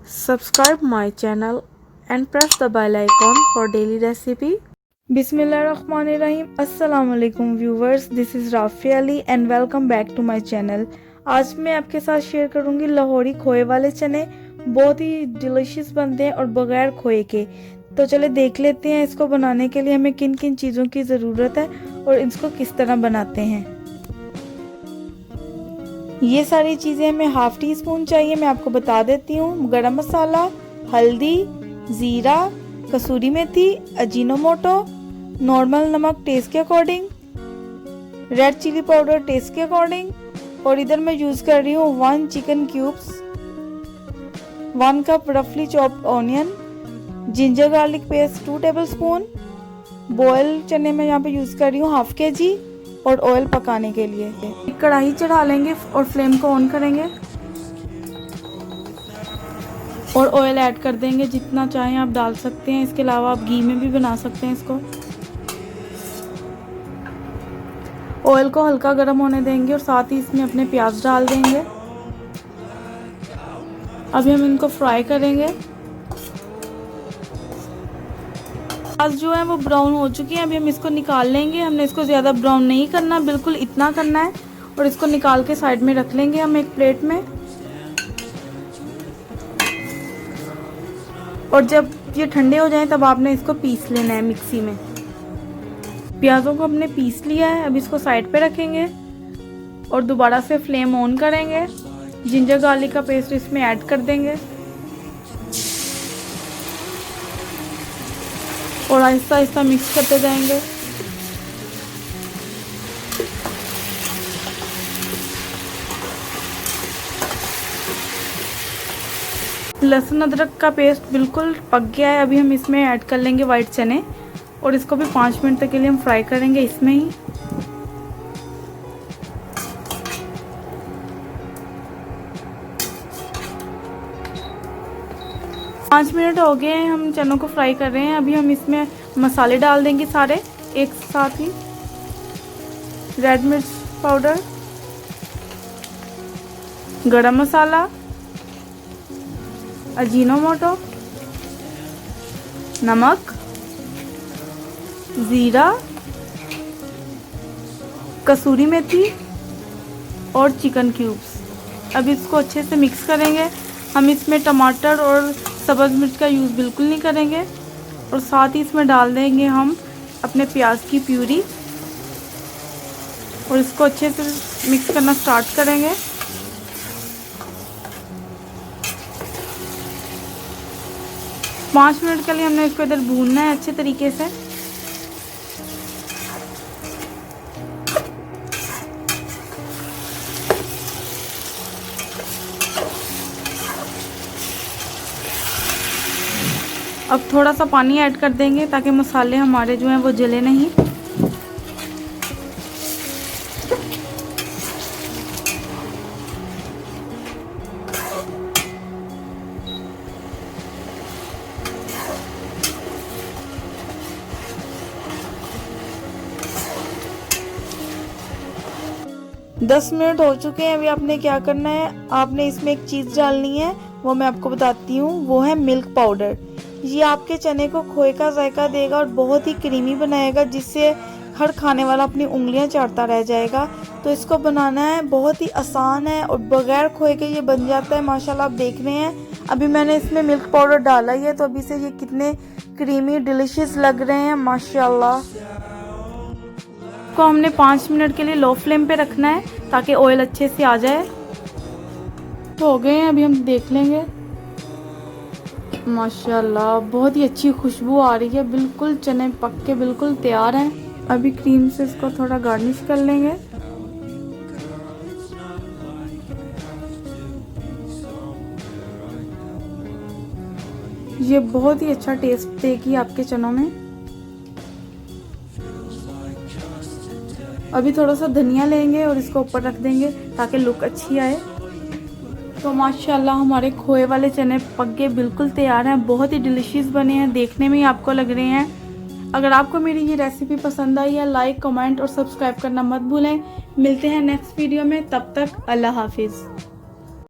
Subscribe my channel and press the bell icon for daily recipe. बिस्मिल्लाहिर्रहमानिर्रहीम। अस्सलाम वालेकुम viewers, this is Rafia Ali and welcome back to my channel. आज मैं आपके साथ शेयर करूंगी लाहौरी खोए वाले चने। बहुत ही डिलीशियस बनते हैं और बगैर खोए के। तो चले देख लेते हैं इसको बनाने के लिए हमें किन किन चीज़ों की ज़रूरत है और इसको किस तरह बनाते हैं। ये सारी चीज़ें हमें हाफ़ टी स्पून चाहिए, मैं आपको बता देती हूँ। गरम मसाला, हल्दी, ज़ीरा, कसूरी मेथी, अजीनोमोटो, नॉर्मल नमक टेस्ट के according, red chilli powder taste के अकॉर्डिंग, और इधर मैं यूज़ कर रही हूँ 1 चिकन क्यूब्स, 1 कप रफली chopped onion, ginger garlic paste 2 tablespoon, boil चने में यहाँ पे यूज़ कर रही हूँ हाफ kg, और ऑयल पकाने के लिए एक कढ़ाई चढ़ा लेंगे और फ्लेम को ऑन करेंगे और ऑयल ऐड कर देंगे। जितना चाहें आप डाल सकते हैं, इसके अलावा आप घी में भी बना सकते हैं इसको। ऑयल को हल्का गर्म होने देंगे और साथ ही इसमें अपने प्याज डाल देंगे। अभी हम इनको फ्राई करेंगे। प्याज जो है वो ब्राउन हो चुकी है, अभी हम इसको निकाल लेंगे। हमने इसको ज़्यादा ब्राउन नहीं करना, बिल्कुल इतना करना है, और इसको निकाल के साइड में रख लेंगे हम एक प्लेट में। और जब ये ठंडे हो जाएं तब आपने इसको पीस लेना है मिक्सी में। प्याज़ों को हमने पीस लिया है, अब इसको साइड पे रखेंगे और दोबारा से फ्लेम ऑन करेंगे। जिंजर गार्लिक का पेस्ट इसमें ऐड कर देंगे और आहिस्ता आहिस्ता मिक्स करते जाएंगे। लहसुन अदरक का पेस्ट बिल्कुल पक गया है, अभी हम इसमें ऐड कर लेंगे वाइट चने और इसको भी 5 मिनट तक के लिए हम फ्राई करेंगे इसमें ही। पाँच मिनट हो गए हैं, हम चनों को फ्राई कर रहे हैं। अभी हम इसमें मसाले डाल देंगे सारे एक साथ ही। रेड मिर्च पाउडर, गरम मसाला, अजीनोमोटो, नमक, ज़ीरा, कसूरी मेथी और चिकन क्यूब्स। अब इसको अच्छे से मिक्स करेंगे। हम इसमें टमाटर और सब्ज़ मिर्च का यूज़ बिल्कुल नहीं करेंगे और साथ ही इसमें डाल देंगे हम अपने प्याज की प्यूरी और इसको अच्छे से मिक्स करना स्टार्ट करेंगे। पाँच मिनट के लिए हमने इसको इधर भूनना है अच्छे तरीके से। अब थोड़ा सा पानी ऐड कर देंगे ताकि मसाले हमारे जो हैं वो जले नहीं। दस मिनट हो चुके हैं। अभी आपने क्या करना है, आपने इसमें एक चीज़ डालनी है, वो मैं आपको बताती हूँ। वो है मिल्क पाउडर। ये आपके चने को खोए का जायका देगा और बहुत ही क्रीमी बनाएगा, जिससे हर खाने वाला अपनी उंगलियां चाटता रह जाएगा। तो इसको बनाना है, बहुत ही आसान है और बगैर खोए के ये बन जाता है। माशाल्लाह आप देख रहे हैं, अभी मैंने इसमें मिल्क पाउडर डाला ही है, तो अभी से ये कितने क्रीमी डिलीशियस लग रहे हैं माशाल्लाह। को हमने 5 मिनट के लिए लो फ्लेम पे रखना है ताकि ऑयल अच्छे से आ जाए। तो हो गए हैं, अभी हम देख लेंगे। माशाल्लाह बहुत ही अच्छी खुशबू आ रही है, बिल्कुल चने पक के बिल्कुल तैयार हैं। अभी क्रीम से इसको थोड़ा गार्निश कर लेंगे। ये बहुत ही अच्छा टेस्ट देगी आपके चनों में। अभी थोड़ा सा धनिया लेंगे और इसको ऊपर रख देंगे ताकि लुक अच्छी आए। तो माशाल्लाह हमारे खोए वाले चने पक गए, बिल्कुल तैयार हैं। बहुत ही डिलीशियस बने हैं, देखने में ही आपको लग रहे हैं। अगर आपको मेरी ये रेसिपी पसंद आई है, लाइक कमेंट और सब्सक्राइब करना मत भूलें। मिलते हैं नेक्स्ट वीडियो में, तब तक अल्लाह हाफिज़।